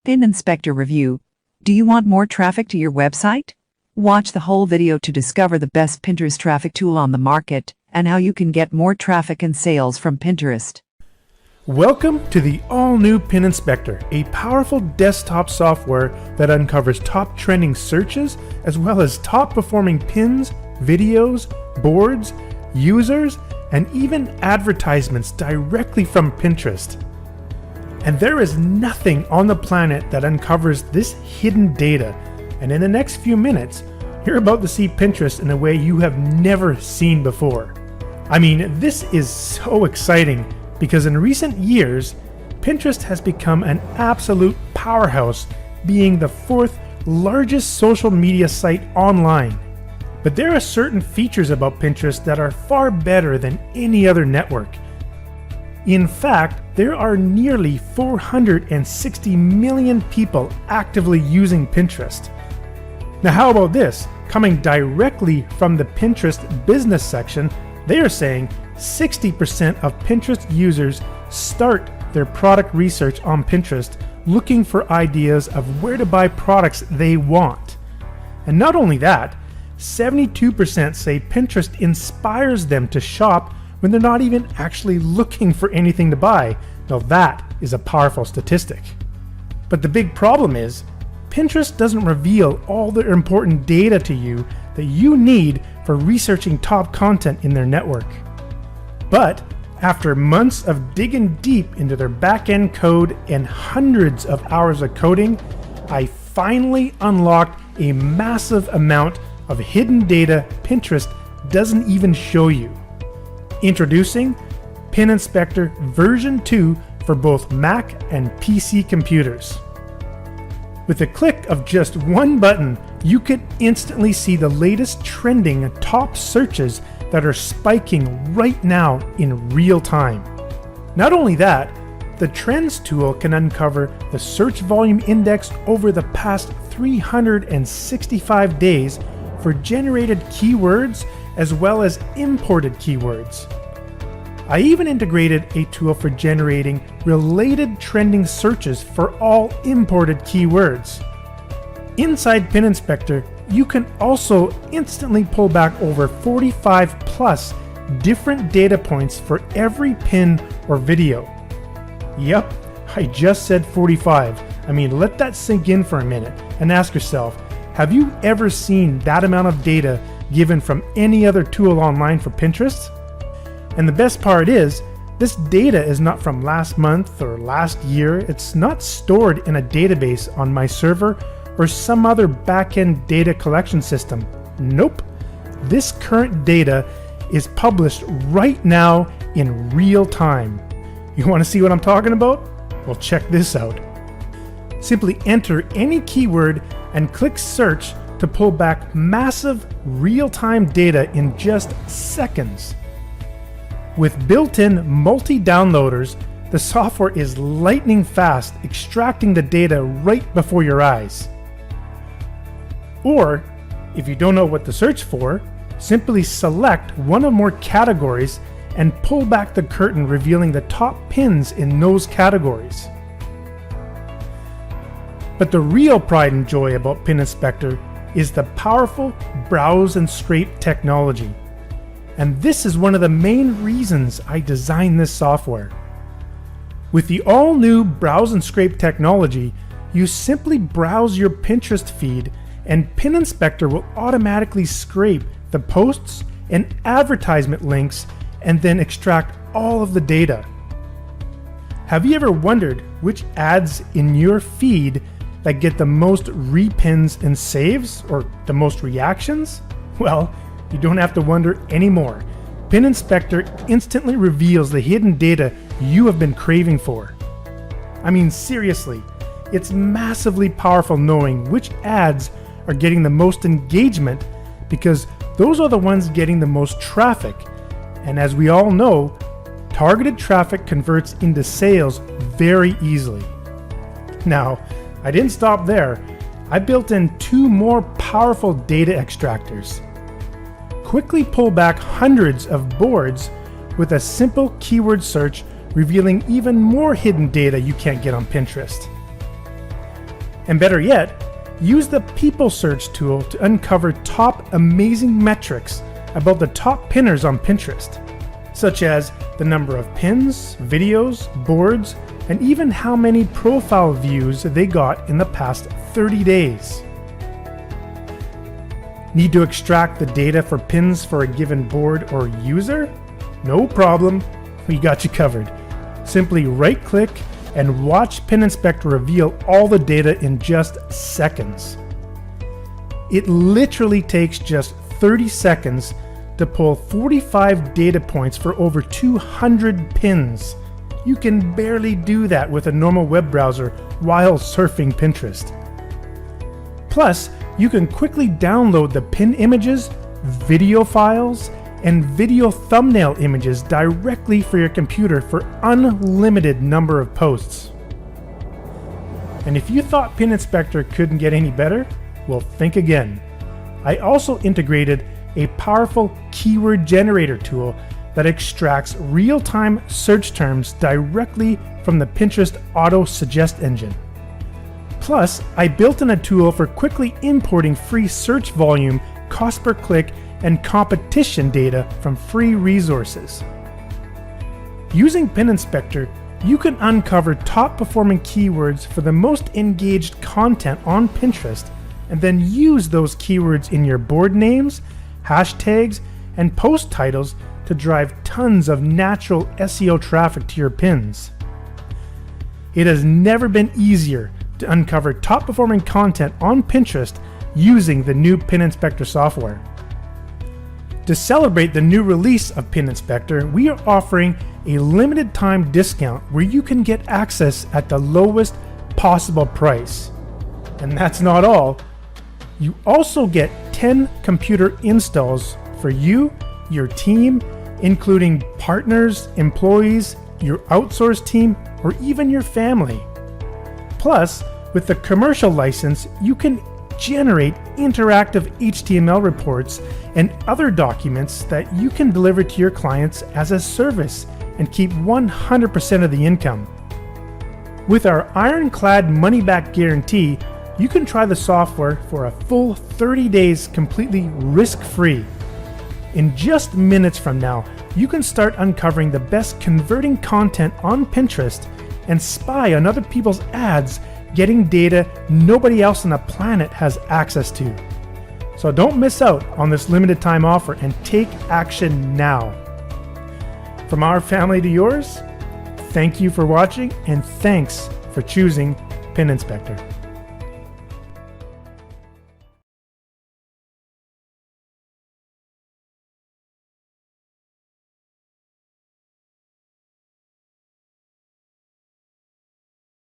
PinInspector review. Do you want more traffic to your website? Watch the whole video to discover the best Pinterest traffic tool on the market and how you can get more traffic and sales from Pinterest. Welcome to the all-new PinInspector, a powerful desktop software that uncovers top trending searches as well as top performing pins, videos, boards, users, and even advertisements directly from Pinterest. And there is nothing on the planet that uncovers this hidden data. And in the next few minutes, you're about to see Pinterest in a way you have never seen before. I mean, this is so exciting because in recent years, Pinterest has become an absolute powerhouse, being the fourth largest social media site online. But there are certain features about Pinterest that are far better than any other network. In fact, there are nearly 460 million people actively using Pinterest. Now how about this? Coming directly from the Pinterest business section, they are saying 60% of Pinterest users start their product research on Pinterest looking for ideas of where to buy products they want. And not only that, 72% say Pinterest inspires them to shop when they're not even actually looking for anything to buy. Now that is a powerful statistic. But the big problem is, Pinterest doesn't reveal all the important data to you that you need for researching top content in their network. But after months of digging deep into their back-end code and hundreds of hours of coding, I finally unlocked a massive amount of hidden data Pinterest doesn't even show you. Introducing PinInspector version 2 for both Mac and PC computers. With a click of just one button, you can instantly see the latest trending top searches that are spiking right now in real time. Not only that, the Trends tool can uncover the search volume index over the past 365 days for generated keywords as well as imported keywords. I even integrated a tool for generating related trending searches for all imported keywords. Inside PinInspector, you can also instantly pull back over 45 plus different data points for every pin or video. Yep, I just said 45. I mean, let that sink in for a minute and ask yourself, have you ever seen that amount of data given from any other tool online for Pinterest? And the best part is, this data is not from last month or last year. It's not stored in a database on my server or some other back-end data collection system. Nope. This current data is published right now in real time. You want to see what I'm talking about? Well, check this out. Simply enter any keyword and click search to pull back massive real-time data in just seconds. With built-in multi-downloaders, the software is lightning fast, extracting the data right before your eyes. Or, if you don't know what to search for, simply select one or more categories and pull back the curtain, revealing the top pins in those categories. But the real pride and joy about PinInspector is the powerful browse and scrape technology. And this is one of the main reasons I designed this software. With the all-new browse and scrape technology, you simply browse your Pinterest feed and PinInspector will automatically scrape the posts and advertisement links and then extract all of the data. Have you ever wondered which ads in your feed that get the most repins and saves, or the most reactions? Well, you don't have to wonder anymore. PinInspector instantly reveals the hidden data you have been craving for. I mean, seriously, it's massively powerful knowing which ads are getting the most engagement because those are the ones getting the most traffic. And as we all know, targeted traffic converts into sales very easily. Now, I didn't stop there. I built in two more powerful data extractors. Quickly pull back hundreds of boards with a simple keyword search, revealing even more hidden data you can't get on Pinterest. And better yet, use the People Search tool to uncover top amazing metrics about the top pinners on Pinterest, such as the number of pins, videos, boards, and even how many profile views they got in the past 30 days. Need to extract the data for pins for a given board or user? No problem, we got you covered. Simply right-click and watch PinInspector reveal all the data in just seconds. It literally takes just 30 seconds to pull 45 data points for over 200 pins. You can barely do that with a normal web browser while surfing Pinterest. Plus, you can quickly download the pin images, video files, and video thumbnail images directly for your computer for unlimited number of posts. And if you thought PinInspector couldn't get any better, well, think again. I also integrated a powerful keyword generator tool that extracts real-time search terms directly from the Pinterest auto suggest engine. Plus, I built in a tool for quickly importing free search volume, cost per click, and competition data from free resources. Using PinInspector, you can uncover top performing keywords for the most engaged content on Pinterest and then use those keywords in your board names, hashtags, and post titles to drive tons of natural SEO traffic to your pins. It has never been easier to uncover top performing content on Pinterest using the new PinInspector software. To celebrate the new release of PinInspector, we are offering a limited time discount where you can get access at the lowest possible price. And that's not all. You also get 10 computer installs for you, your team, including partners, employees, your outsourced team, or even your family. Plus, with the commercial license, you can generate interactive HTML reports and other documents that you can deliver to your clients as a service and keep 100% of the income. With our ironclad money-back guarantee, you can try the software for a full 30 days completely risk-free. In just minutes from now, you can start uncovering the best converting content on Pinterest and spy on other people's ads, getting data nobody else on the planet has access to. So don't miss out on this limited time offer and take action now. From our family to yours, thank you for watching and thanks for choosing PinInspector.